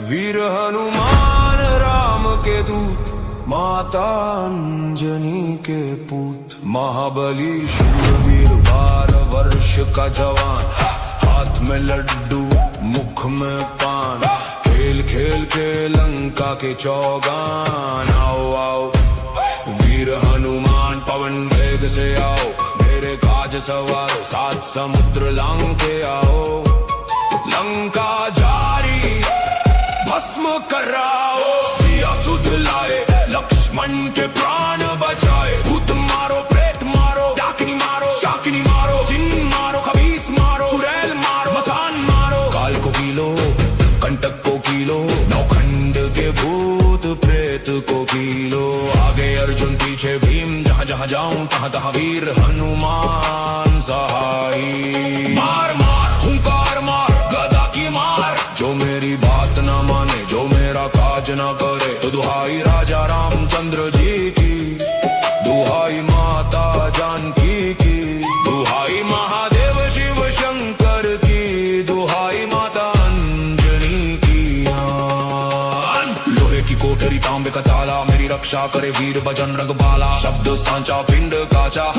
वीर हनुमान राम के दूत, माता अंजनी के पूत, महाबली शूरवीर 12 वर्ष का जवान, हाथ में लड्डू मुख में पान, खेल खेल के लंका के चौगान। आओ आओ वीर हनुमान पवन वेग से आओ, मेरे काज सवारो 7 समुद्र लांग के आओ। लंका जारी भस्म कराओ, सिया सुध लाए लक्ष्मण के प्राण बचाए। भूत मारो प्रेत मारो, डाकिनी मारो शाकिनी मारो, जिन मारो खबीस मारो, चुड़ैल मारो मसान मारो। काल को कीलो कंटक को कीलो, नौखंड के भूत प्रेत को कीलो। आगे अर्जुन पीछे भीम, जहाँ जहाँ जाऊं तहाँ तहाँ वीर हनुमान सहाई। मार मार हुंकार मार गदा की मार, जो मेरी बात न माने जो मेरा काज न करे, तो दुहाई राजा रामचंद्र जी की, दुहाई माता जानकी की, दुहाई महादेव शिव शंकर की, दुहाई माता अंजनी की। लोहे की कोठरी तांबे का ताला, मेरी रक्षा करे वीर बजरंग बाला। शब्द सांचा पिंड काचा,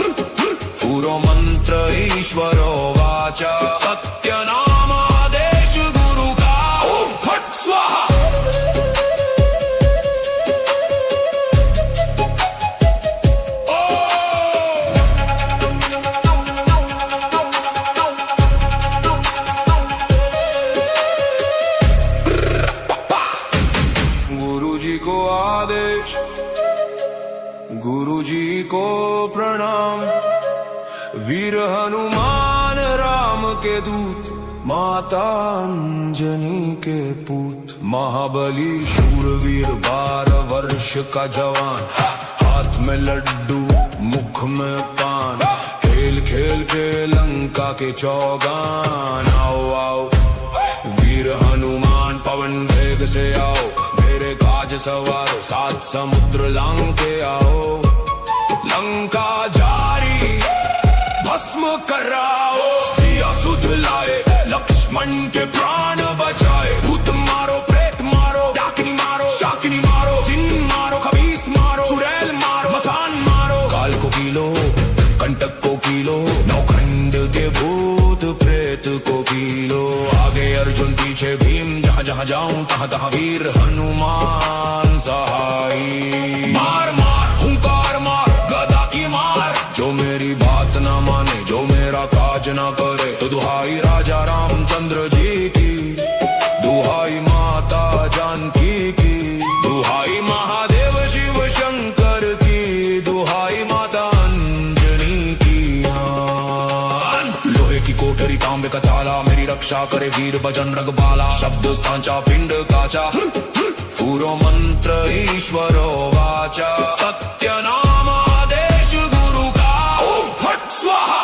पूरो मंत्र ईश्वरो वाचा। सत्य नाम आदेश गुरु का, ओम फट स्वाहा। गुरु जी को आदेश, गुरु जी को प्रणाम। वीर हनुमान राम के दूत, माता अंजनी के पूत, महाबली शूरवीर 12 वर्ष का जवान, हाथ में लड्डू मुख में पान, खेल खेल के लंका के चौगान। आओ आओ वीर हनुमान पवन वेग से आओ, मेरे काज सवारो 7 समुद्र लांग के आओ। लंका जारी भस्म कराओ, सिया सुध लाए लक्ष्मण के प्राण बचाए। भूत मारो प्रेत मारो, डाकिनी मारो शाकिनी मारो, जिन मारो खबीस मारो, चुड़ैल मारो मसान मारो। काल को कीलो कंटक को कीलो, नौखंड के भूत प्रेत को कीलो। आगे अर्जुन पीछे भीम, जहाँ जहाँ जाऊं तहाँ तहाँ वीर हनुमान सहाई। मार मार हुंकार मार गदा की मार, जो मेरी बात न माने जो मेरा काज न करे, तो दुहाई राजा रामचंद्र जी की, दुहाई माता जानकी की, दुहाई महादेव शिव शंकर की, दुहाई माता अंजनी की। लोहे की कोठरी तांबे का ताला, मेरी रक्षा करे वीर बजरंग बाला। शब्द सांचा पिंड काचा, पूरो मंत्र ईश्वरो वाचा। सत्य नाम आदेश गुरु का, ओम फट स्वाहा।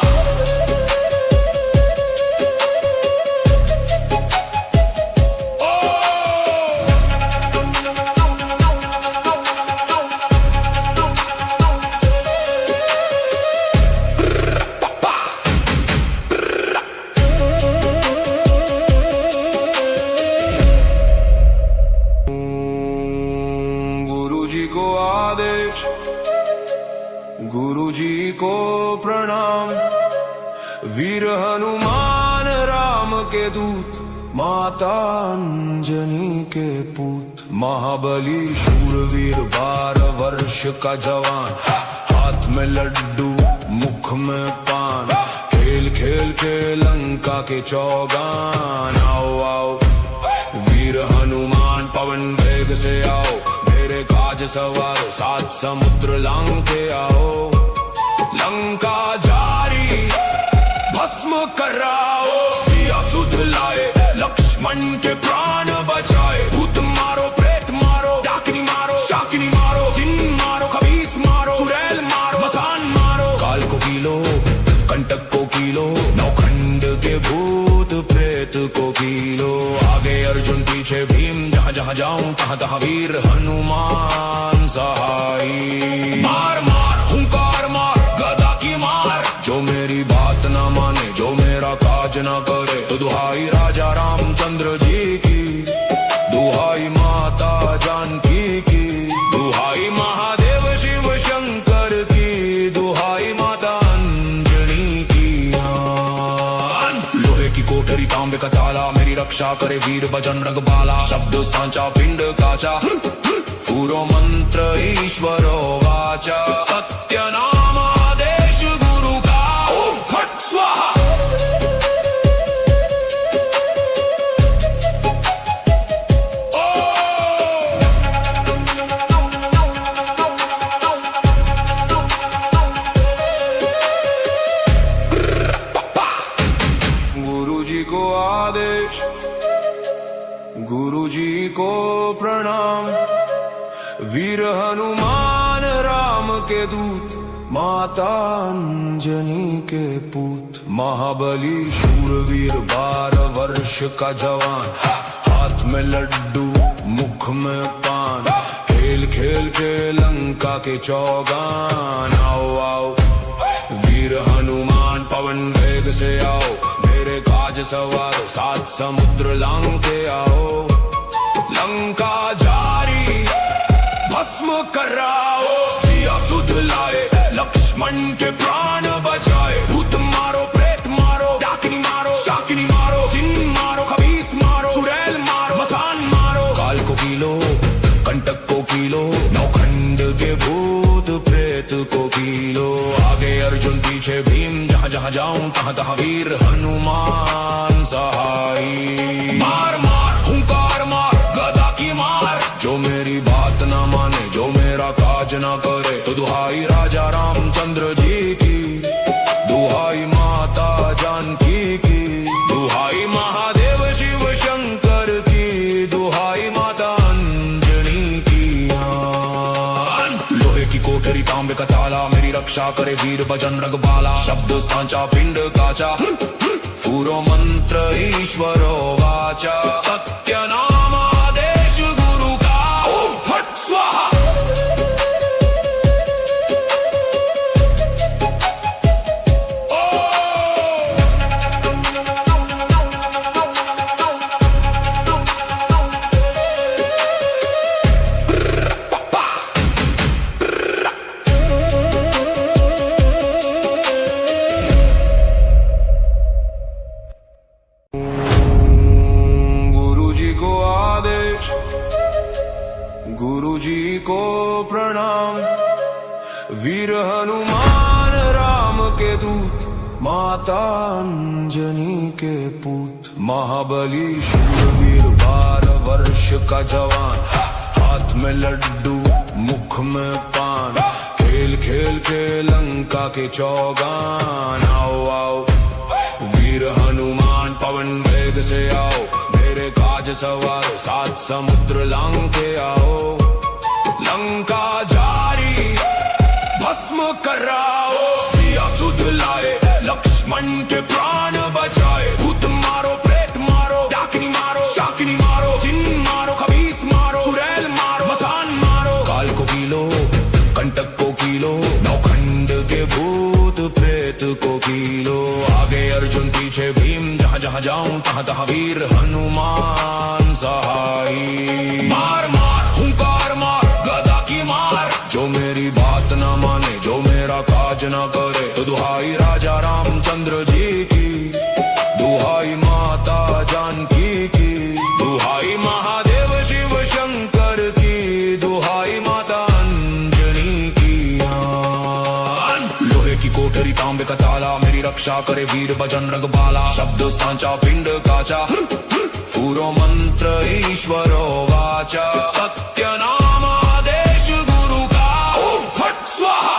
गुरु जी को प्रणाम। वीर हनुमान राम के दूत, माता अंजनी के पूत, महाबली शूरवीर 12 वर्ष का जवान, हाथ में लड्डू मुख में पान, खेल खेल के लंका के चौगान। आओ आओ वीर हनुमान पवन वेग से आओ, मेरे काज सवारो 7 समुद्र लांग के आओ। लंका जारी भस्म कराओ, सिया सुध लाए लक्ष्मण के प्राण बचाए। भूत मारो प्रेत मारो, डाकिनी मारो शाकिनी मारो, जिन मारो खबीस मारो, चुड़ैल मारो मसान मारो। काल को कीलो कंटक को कीलो, नौखंड के भूत प्रेत को कीलो। आगे अर्जुन पीछे भीम, जहाँ जहाँ जाऊं तहाँ तहाँ वीर हनुमान सहाई। मार मार हुंकार मार गदा की मार, जो मेरी बात न माने जो मेरा काज न करे, तो दुहाई राजा रामचंद्र जी की, दुहाई कटाला, मेरी रक्षा करे वीर बजरंग बाला। शब्द सांचा पिंड काचा, पूरो मंत्र ईश्वरो वाचा। सत्य नाम आदेश गुरु का, ओम फट स्वाहा। को आदेश, गुरु जी को प्रणाम। वीर हनुमान राम के दूत, माता अंजनी के पूत। महाबली शूरवीर 12 वर्ष का जवान, हाथ में लड्डू मुख में पान। खेल खेल के लंका के चौगान। आओ आओ वीर हनुमान पवन वेग से आओ, मेरे काज सवारो 7 समुद्र लांग के आओ। लंका जारी भस्म कराओ, सिया सुध लाए लक्ष्मण के प्राण बचाए। भूत मारो प्रेत मारो, डाकिनी मारो शाकिनी मारो। जिन मारो खबीस मारो, चुड़ैल मारो मसान मारो। काल को कीलो कंटक को कीलो, नौखंड के भूत प्रेत को कीलो। आगे अर्जुन पीछे भीम, जहाँ जहाँ जाऊं तहाँ तहाँ वीर हनुमान सहाई। मार मार हुंकार मार गदा की मार, जो मेरी बात ना माने जो मेरा काज ना करे। तो दुहाई राजा रामचंद्र जी की, दुहाई माता जानकी की। दुहाई महादेव शिव शंकर की, दुहाई माता अंजनी की। लोहे की कोठरी तांबे का ताला, मेरी रक्षा करे वीर बजरंग बाला। शब्द सांचा पिंड काचा, पूरो मंत्र ईश्वरो वाचा। सत्य नाम आदेश गुरु का, ओम फट स्वाहा। गुरु जी को प्रणाम। वीर हनुमान राम के दूत, माता अंजनी के पूत। महाबली शूरवीर 12 वर्ष का जवान, हाथ में लड्डू मुख में पान। खेल खेल के लंका के चौगान। आओ आओ वीर हनुमान पवन वेग से आओ, मेरे काज सवारो 7 समुद्र लांग के आओ। लंका जारी भस्म कराओ, सिया सुध लाए लक्ष्मण के प्राण बचाए। भूत मारो प्रेत मारो, डाकिनी मारो शाकिनी मारो। जिन मारो खबीस मारो, चुड़ैल मारो मसान मारो। काल को कीलो कंटक को कीलो, नौखंड के भूत प्रेत को कीलो। आगे अर्जुन पीछे भीम, जहाँ जहाँ जाऊं तहाँ तहाँ वीर हनुमान सहाई। मार मार हुंकार मार गदा की मार, जो मेरी बात ना माने जो मेरा काज ना करे। तो दुहाई राजा रामचंद्र जी की, दुहाई माता जानकी की। दुहाई महादेव शिव शंकर की, दुहाई माता अंजनी की। लोहे की कोठरी तांबे का ताला, मेरी रक्षा करे वीर बजरंग बाला। शब्द सांचा पिंड काचा, पूरो मंत्र ईश्वरो वाचा। सत्य नाम आदेश गुरु का, ओम फट स्वाहा।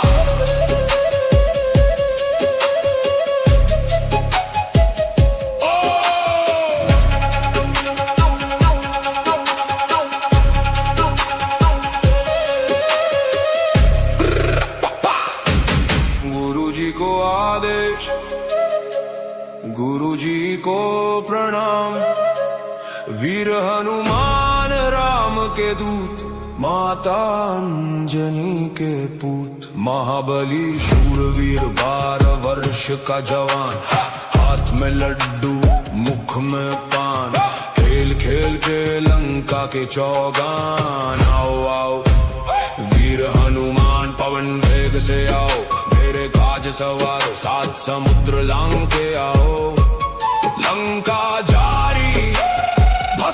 गुरु जी को आदेश, गुरु जी को प्रणाम। वीर हनुमान राम के दूत, माता अंजनी के पूत। महाबली शूरवीर 12 वर्ष का जवान, हाथ में लड्डू मुख में पान। खेल खेल के लंका के चौगान। आओ आओ वीर हनुमान पवन वेग से आओ, मेरे काज सवारो 7 समुद्र लांग के आओ। लंका जा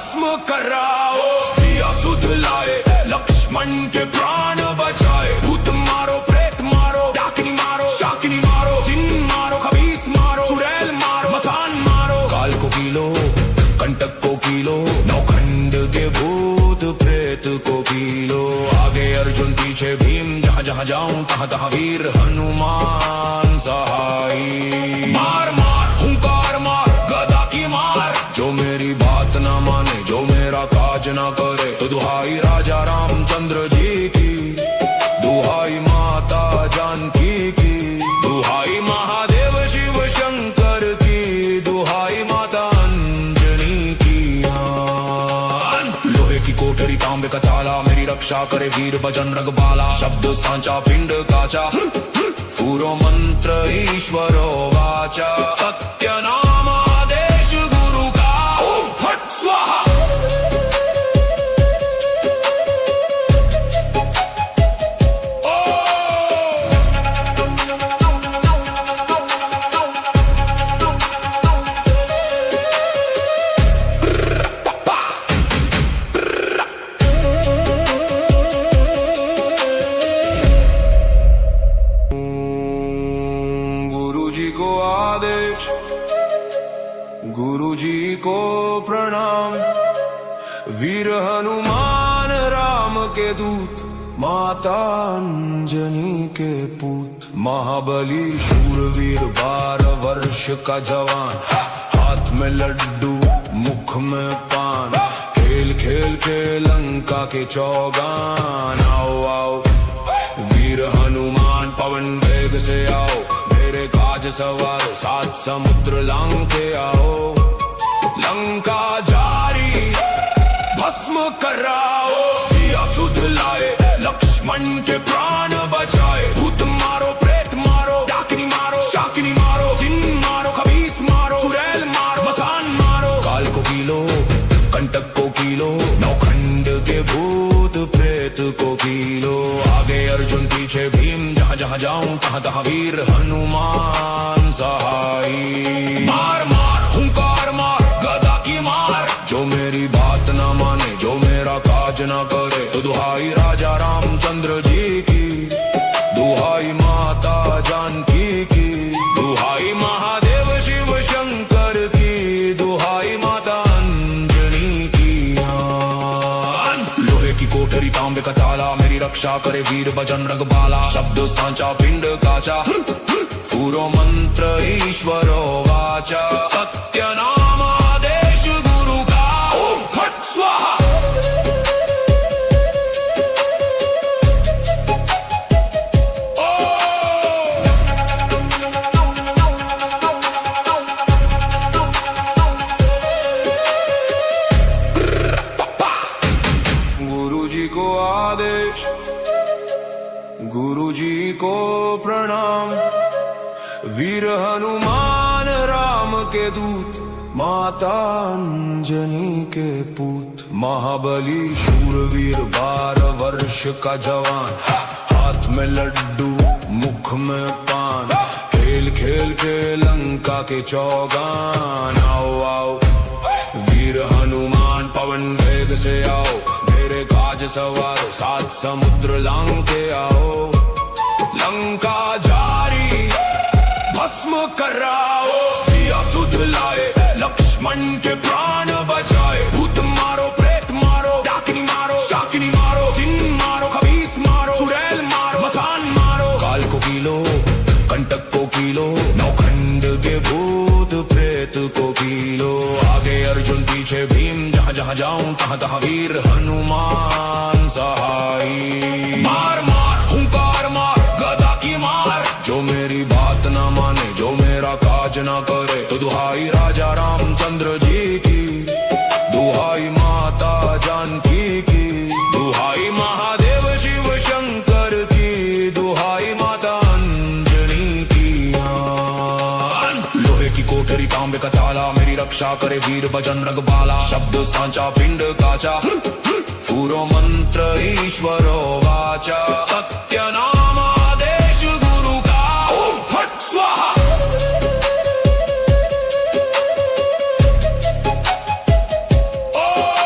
भस्म कराओ। सिया सुध लाए, लक्ष्मण के प्राण बचाए। भूत मारो, प्रेत मारो, डाकिनी मारो, शाकिनी मारो, जिन मारो, खबीस मारो, चुड़ैल मारो, मसान मारो। काल को कीलो, कंटक को कीलो, नौखंड के भूत प्रेत को कीलो। आगे अर्जुन पीछे भीम, जहाँ जहाँ जाऊं तहाँ तहाँ वीर हनुमान सहाई। मार मार हुंकार मार, गदा की मार। जो मेरी बात ना माने, जो मेरा काज ना करे, तो दुहाई राजा रामचंद्र जी की, दुहाई माता जानकी की, दुहाई महादेव शिव शंकर की, दुहाई माता अंजनी की। लोहे की कोठरी तांबे का ताला, मेरी रक्षा करे वीर बजरंग बाला। शब्द सांचा पिंड काचा, पूरो मंत्र ईश्वरो वाचा। सत्य नाम आदेश गुरु का, ओम फट स्वाहा। गुरु जी को प्रणाम। वीर हनुमान राम के दूत, माता अंजनी के पूत। महाबली शूरवीर 12 वर्ष का जवान, हाथ में लड्डू मुख में पान। खेल खेल के लंका के चौगान। आओ आओ वीर हनुमान, पवन वेग से आओ। मेरे काज सवारो, 7 समुद्र लांग के आओ। लंका जारी भस्म कराओ। सिया सुध लाए, लक्ष्मण के प्राण बचाए। भूत मारो, प्रेत मारो, डाकिनी मारो, शाकिनी मारो, जिन मारो, खबीस मारो, चुड़ैल मारो, मसान मारो। काल को कीलो, कंटक को कीलो, नौखंड के भूत प्रेत को कीलो। आगे अर्जुन पीछे भीम, जहाँ जहाँ जाऊं तहाँ तहाँ वीर हनुमान सहाई। मार मार हुंकार मार, गदा की मार। जो मेरी बात ना माने, जो मेरा काज ना करे, तो दुहाई राजा रामचंद्र जी की, दुहाई माता जानकी की, दुहाई महादेव शिव शंकर की, दुहाई माता अंजनी की। लोहे की कोठरी तांबे का ताला, मेरी रक्षा करे वीर बजरंग बाला। शब्द सांचा पिंड काचा, पूरो मंत्र ईश्वरो वाचा। सत्य नाम आदेश गुरु का, ओम फट स्वाहा। गुरु जी को आदेश, गुरु जी को प्रणाम। वीर हनुमान राम के दूत, माता अंजनी के पूत। महाबली शूरवीर 12 वर्ष का जवान, हाथ में लड्डू मुख में पान। खेल खेल के लंका के चौगान। आओ आओ वीर हनुमान, पवन वेग से आओ। मेरे काज सवारो, 7 समुद्र लांग के आओ। लंका जारी भस्म कराओ। सिया सुध लाए, लक्ष्मण के प्राण बचाए। भूत मारो, प्रेत मारो, डाकिनी मारो, शाकिनी मारो, जिन मारो, खबीस मारो, चुड़ैल मारो, मसान मारो। काल को कीलो, कंटक को कीलो, नौखंड के भूत प्रेत को कीलो। आगे अर्जुन पीछे भीम, जहाँ जहाँ जाऊं तहाँ तहाँ वीर हनुमान सहाई। मार मार हुंकार मार, गदा की मार। जो मेरी बात ना माने, जो मेरा काज ना करे, तो दुहाई राजा रामचंद्र जी की, दुहाई माता जानकी की, दुहाई महादेव शिव शंकर की, दुहाई माता अंजनी की। लोहे की कोठरी तांबे का ताला, मेरी रक्षा करे वीर बजरंग बाला। शब्द सांचा पिंड काचा, पूरो मंत्र ईश्वरो वाचा। सत्य नाम आदेश गुरु का, ओम फट स्वाहा। ओम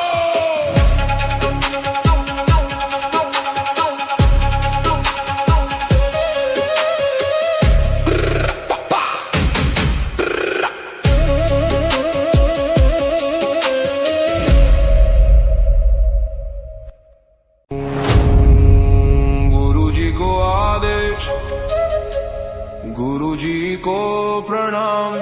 गुरुजी को प्रणाम।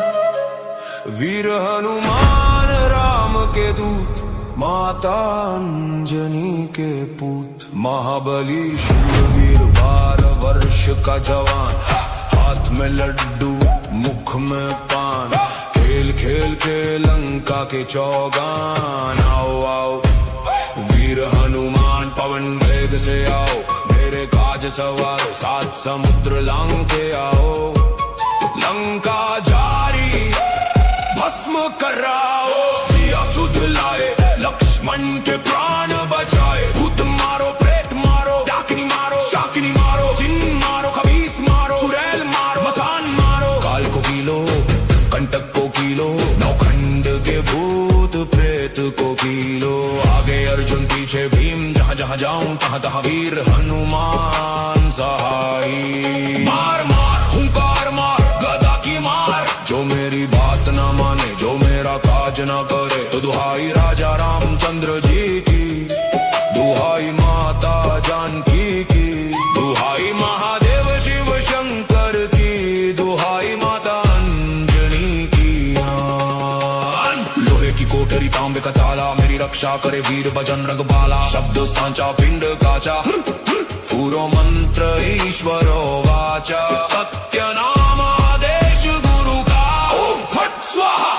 वीर हनुमान राम के दूत, माता अंजनी के पूत। महाबली शूरवीर 12 वर्ष का जवान, हाथ में लड्डू मुख में पान। खेल खेल के लंका के चौगान। आओ आओ वीर हनुमान पवन वेग से आओ, मेरे काज सवारो 7 समुद्र लांग के आओ। लंका जारी भस्म कराओ, सिया सुध लाए लक्ष्मण के प्राण बचाए। भूत मारो प्रेत मारो, डाकिनी मारो शाकिनी मारो, जिन मारो खबीस मारो, चुड़ैल मारो मसान मारो। काल को कीलो कंटक को कीलो, नौखंड के भूत प्रेत को कीलो। आगे अर्जुन पीछे भीम, जहाँ जहाँ जाऊं तहाँ तहाँ वीर हनुमान सहाई। मार मार हुंकार मार गदा की मार, जो मेरी बात ना माने जो मेरा काज ना करे। तो दुहाई राजा रामचंद्र जी की, दुहाई माता जानकी की, दुहाई महादेव शिव शंकर की, दुहाई माता अंजनी की। लोहे की कोठरी तांबे का ताला, मेरी रक्षा करे वीर बजरंग बाला। शब्द सांचा पिंड काचा, पूरो मंत्र ईश्वरो वाचा। सत्य नाम आदेश गुरु का, ओम फट स्वाहा।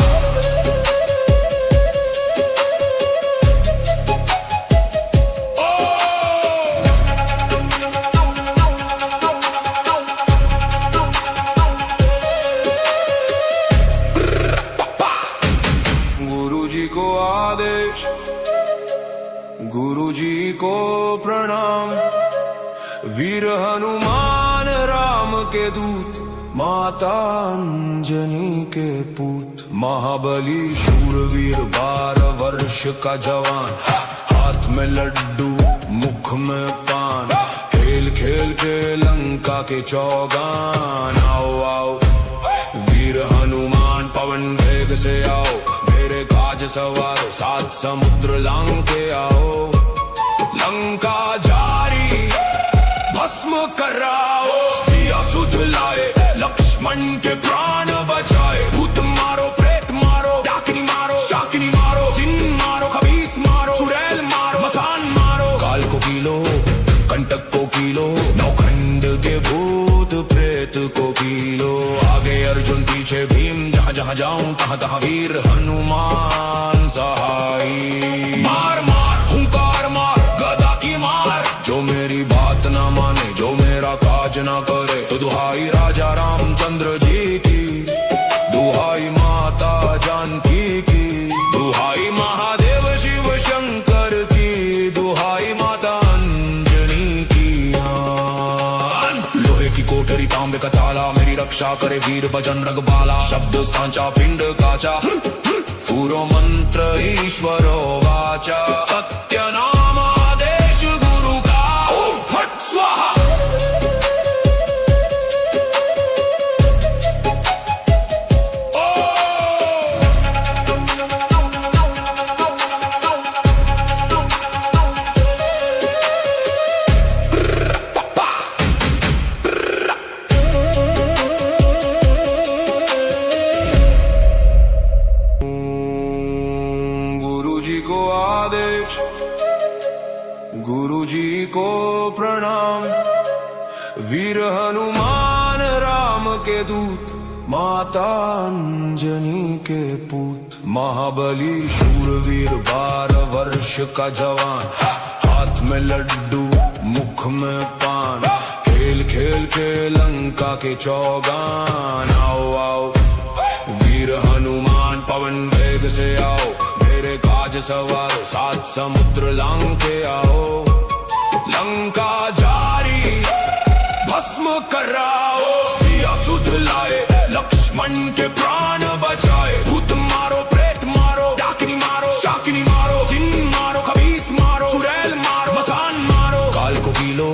गुरुजी को आदेश, गुरुजी को प्रणाम। वीर हनुमान राम के दूत, माता अंजनी के पूत। महाबली शूरवीर 12 वर्ष का जवान, हाथ में लड्डू मुख में पान। खेल खेल के लंका के चौगान। आओ आओ वीर हनुमान पवन वेग से आओ, मेरे काज सवारो 7 समुद्र लांग के आओ। लंका जारी भस्म कराओ, सिया सुध लाए लक्ष्मण के प्राण बचाए। भूत मारो प्रेत मारो, डाकिनी मारो शाकिनी मारो, जिन मारो खबीस मारो, चुड़ैल मारो मसान मारो। काल को कीलो कंटक को कीलो, नौखंड के भूत प्रेत को कीलो। आगे अर्जुन पीछे भीम, जहाँ जहाँ जाऊं तहाँ तहाँ वीर हनुमान सहाई। मार मार हुंकार मार गदा की मार, जो मेरी बात ना माने जो मेरा काज ना करे। तो दुहाई राजा रामचंद्र जी की, दुहाई माता जानकी की, दुहाई महादेव शिव शंकर की, दुहाई माता अंजनी की। लोहे की कोठरी तांबे का ताला, मेरी रक्षा करे वीर बजरंग बाला। शब्द सांचा पिंड काचा, पूरो मंत्र ईश्वरो वाचा। सत्य नाम आदेश गुरु का, ओम फट स्वाहा। गुरुजी को आदेश, गुरुजी को प्रणाम। वीर हनुमान राम के दूत, माता अंजनी के पूत। महाबली शूरवीर 12 वर्ष का जवान, हाथ में लड्डू मुख में पान। खेल खेल के लंका के चौगान। आओ आओ वीर हनुमान पवन वेग से आओ, मेरे काज सवारो 7 समुद्र लांग के आओ। लंका जारी भस्म कराओ, सिया सुध लाए लक्ष्मण के प्राण बचाए। भूत मारो प्रेत मारो, डाकिनी मारो शाकिनी मारो, जिन मारो खबीस मारो, चुड़ैल मारो मसान मारो। काल को कीलो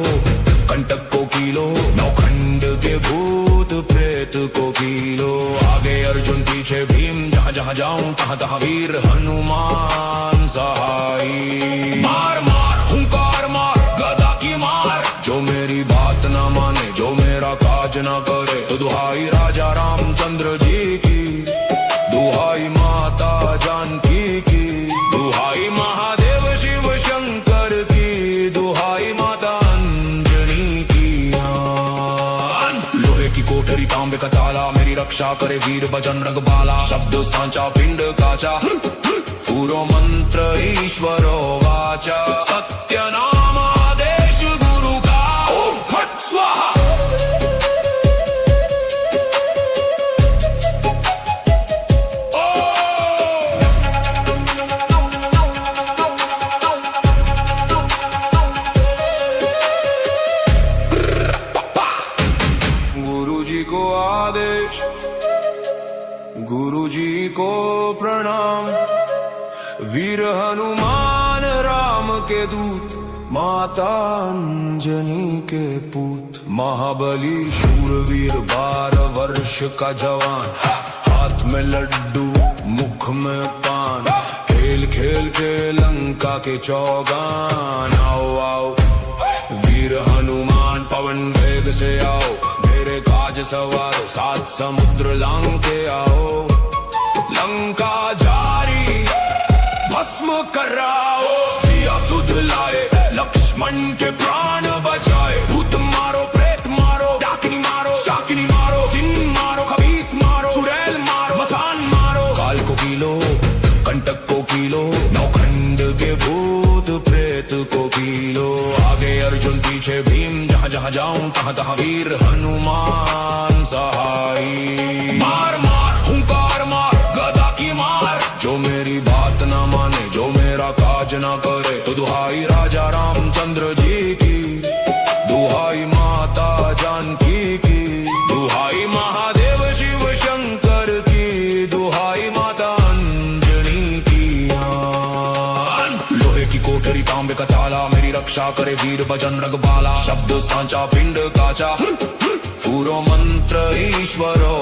कंटक को कीलो, नौखंड के भूत प्रेत को कीलो। आगे अर्जुन पीछे भीम, जहाँ जहाँ जाऊं तहाँ तहाँ वीर हनुमान सहाई। मार मार हुंकार मार गदा की मार, जो मेरी बात ना माने जो मेरा काज काज न करे तो दुहाई राजा रामचंद्र जी की, दुहाई माता जानकी की, दुहाई महादेव शिव शंकर की, दुहाई माता अंजनी की। लोहे की कोठरी तांबे का ताला, मेरी रक्षा करे वीर बजरंग बाला। शब्द सांचा पिंड काचा, पूरो मंत्र ईश्वरो वाचा। सत्य नाम आदेश गुरु का, ओम फट स्वाहा। गुरुजी को आदेश, गुरुजी को प्रणाम। वीर हनुमान राम के दूत, माता अंजनी के पूत। महाबली शूरवीर 12 वर्ष का जवान, हाथ में लड्डू मुख में पान। खेल खेल के लंका के चौगान। आओ आओ वीर हनुमान पवन वेग से आओ, मेरे काज सवारो 7 समुद्र लांग के आओ। लंका जारी भस्म कराओ, सिया सुध लाए लक्ष्मण के प्राण बचाए। भूत मारो प्रेत मारो, डाकिनी मारो शाकिनी मारो, जिन मारो खबीस मारो, चुड़ैल मारो मसान मारो। काल को कीलो कंटक को कीलो, नौखंड के भूत प्रेत को कीलो। आगे अर्जुन पीछे भीम, जहाँ जहाँ जाऊं तहाँ तहाँ वीर हनुमान सहाई। मार मार हुंकार मार गदा की मार, जो मेरी बात न माने जो मेरा काज न करे तो दुहाई राजा रामचंद्र जी की, दुहाई माता जानकी की, दुहाई महादेव शिव शंकर की, दुहाई माता अंजनी की। लोहे की कोठरी तांबे का ताला, मेरी रक्षा करे वीर बजरंग बाला। शब्द सांचा पिंड काचा, पूरो मंत्र ईश्वरो